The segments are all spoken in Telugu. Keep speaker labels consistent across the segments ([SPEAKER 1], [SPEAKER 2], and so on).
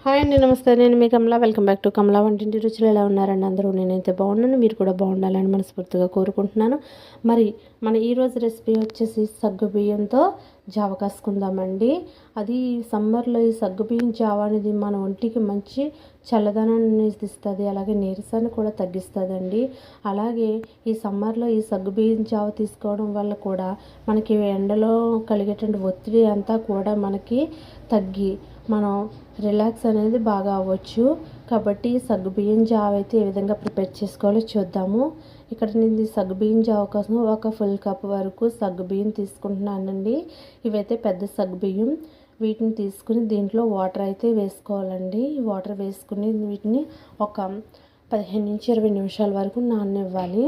[SPEAKER 1] హాయ్ అండి, నమస్తే. నేను మీ కమలా. వెల్కమ్ బ్యాక్ టు కమలా వంటింటి రుచులు. ఎలా ఉన్నారండి అందరూ? నేనైతే బాగున్నాను, మీరు కూడా బాగుండాలని మనస్ఫూర్తిగా కోరుకుంటున్నాను. మరి మన ఈరోజు రెసిపీ వచ్చేసి సగ్గుబియ్యంతో జావ కాసుకుందామండి. అది సమ్మర్లో ఈ సగ్గుబియ్యం జావ అనేది మన ఒంటికి మంచి చల్లదనాన్ని ఇస్తుంది, అలాగే నీరసాన్ని కూడా తగ్గిస్తుందండి. అలాగే ఈ సమ్మర్లో ఈ సగ్గుబియ్యం జావ తీసుకోవడం వల్ల కూడా మనకి ఎండలో కలిగేటువంటి ఒత్తిడి అంతా కూడా మనకి తగ్గి మనం రిలాక్స్ అనేది బాగా అవ్వచ్చు. కాబట్టి సగ్గుబియ్యం జావ అయితే ఏ విధంగా ప్రిపేర్ చేసుకోవాలో చూద్దాము. ఇక్కడ నేను సగ్గుబియ్యం జావ కోసం ఒక ఫుల్ కప్ వరకు సగ్గుబియ్యం తీసుకుంటున్నానండి. ఇవైతే పెద్ద సగ్గుబియ్యం. వీటిని తీసుకుని దీంట్లో వాటర్ అయితే వేసుకోవాలండి. వాటర్ వేసుకుని వీటిని ఒక 15 నుంచి 20 నిమిషాల వరకు నాననివ్వాలి.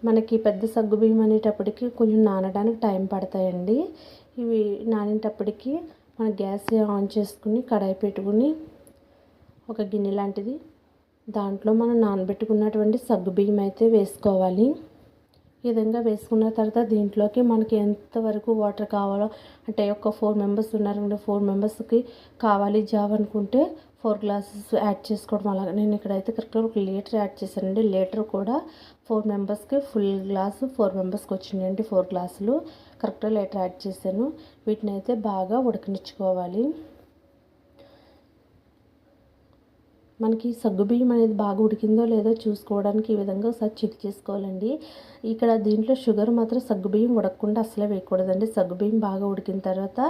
[SPEAKER 1] మనకి పెద్ద సగ్గుబియ్యం అనేటప్పటికి కొంచెం నానడానికి టైం పడతాయండి. ఇవి నానేటప్పటికి మన గ్యాస్ ఆన్ చేసుకుని కడాయి పెట్టుకుని ఒక గిన్నె లాంటిది దాంట్లో మనం నానబెట్టుకున్నటువంటి సగ్గుబియ్యం అయితే వేసుకోవాలి. ఈ విధంగా వేసుకున్న తర్వాత దీంట్లోకి మనకి ఎంతవరకు వాటర్ కావాలో, అంటే ఒక 4 మెంబర్స్ ఉన్నారంటే 4 మెంబర్స్కి కావాలి జావ అనుకుంటే 4 గ్లాసెస్ యాడ్ చేసుకోవడం. అలాగే నేను ఇక్కడైతే కరెక్ట్గా 1 లీటర్ యాడ్ చేశానండి. లీటర్ కూడా 4 మెంబర్స్కి ఫుల్ గ్లాసు 4 మెంబర్స్కి వచ్చినాయండి. 4 గ్లాసులు కరెక్ట్గా లీటర్ యాడ్ చేశాను. వీటిని అయితే బాగా ఉడకనిచ్చుకోవాలి. మనకి సగ్గుబియ్యం అనేది బాగా ఉడికిందో లేదో చూసుకోవడానికి ఈ విధంగా ఒకసారి చెక్ చేసుకోవాలండి. ఇక్కడ దీంట్లో షుగర్ మాత్రం సగ్గుబియ్యం ఉడకకుండా అసలే వేయకూడదండి. సగ్గుబియ్యం బాగా ఉడికిన తర్వాత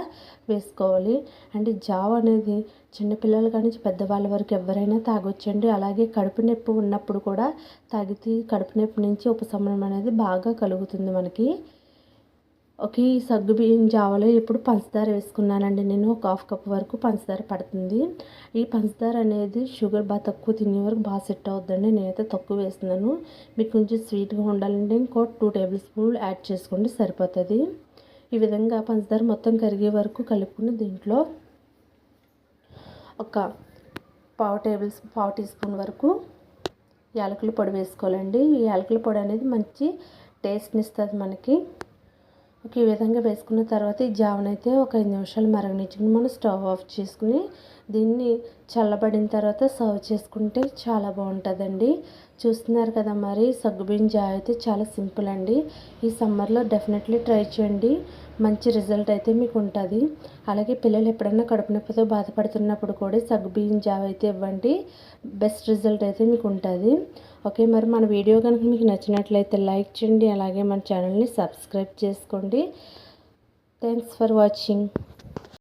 [SPEAKER 1] వేసుకోవాలి. అంటే జావ అనేది చిన్నపిల్లలు కానీ పెద్దవాళ్ళ వరకు ఎవరైనా తాగొచ్చండి. అలాగే కడుపు నొప్పి ఉన్నప్పుడు కూడా తాగితే కడుపు నొప్పి నుంచి ఉపశమనం అనేది బాగా కలుగుతుంది మనకి. ఈ సగ్గుబియ్యం జావలో ఇప్పుడు పంచదార వేసుకున్నానండి. నేను ఒక 1/2 కప్ వరకు పంచదార పడుతుంది. ఈ పంచదార అనేది షుగర్ బాగా తక్కువ తినే వరకు బాగా సెట్ అవుతుందండి. నేనైతే తక్కువ వేస్తున్నాను. మీకు కొంచెం స్వీట్గా ఉండాలంటే ఇంకో 2 టేబుల్ స్పూన్లు యాడ్ చేసుకోండి, సరిపోతుంది. ఈ విధంగా పంచదార మొత్తం కరిగే వరకు కలుపుకుని దీంట్లో ఒక పావు టీ స్పూన్ వరకు యాలకుల పొడి వేసుకోవాలండి. ఈ యాలకుల పొడి అనేది మంచి టేస్ట్ని ఇస్తుంది మనకి. ఈ విధంగా వేసుకున్న తర్వాత ఈ జావనైతే ఒక 5 నిమిషాలు మరగనిచ్చుకుని మనం స్టవ్ ఆఫ్ చేసుకుని దీన్ని చల్లబడిన తర్వాత సర్వ్ చేసుకుంటే చాలా బాగుంటుందండి. చూస్తున్నారు కదా, మరి సగ్గుబియ్యం జావ అయితే చాలా సింపుల్ అండి. ఈ సమ్మర్లో డెఫినెట్లీ ట్రై చేయండి, మంచి రిజల్ట్ అయితే మీకు ఉంటుంది. అలాగే పిల్లలు ఎప్పుడన్నా కడుపు నొప్పితో బాధపడుతున్నప్పుడు కూడా సగ్గుబియ్యం జావ అయితే ఇవ్వండి, బెస్ట్ రిజల్ట్ అయితే మీకు ఉంటుంది. మరి మన వీడియో కనుక మీకు నచ్చినట్లయితే లైక్ చేయండి, అలాగే మన ఛానల్ని సబ్స్క్రైబ్ చేసుకోండి. Thanks for watching.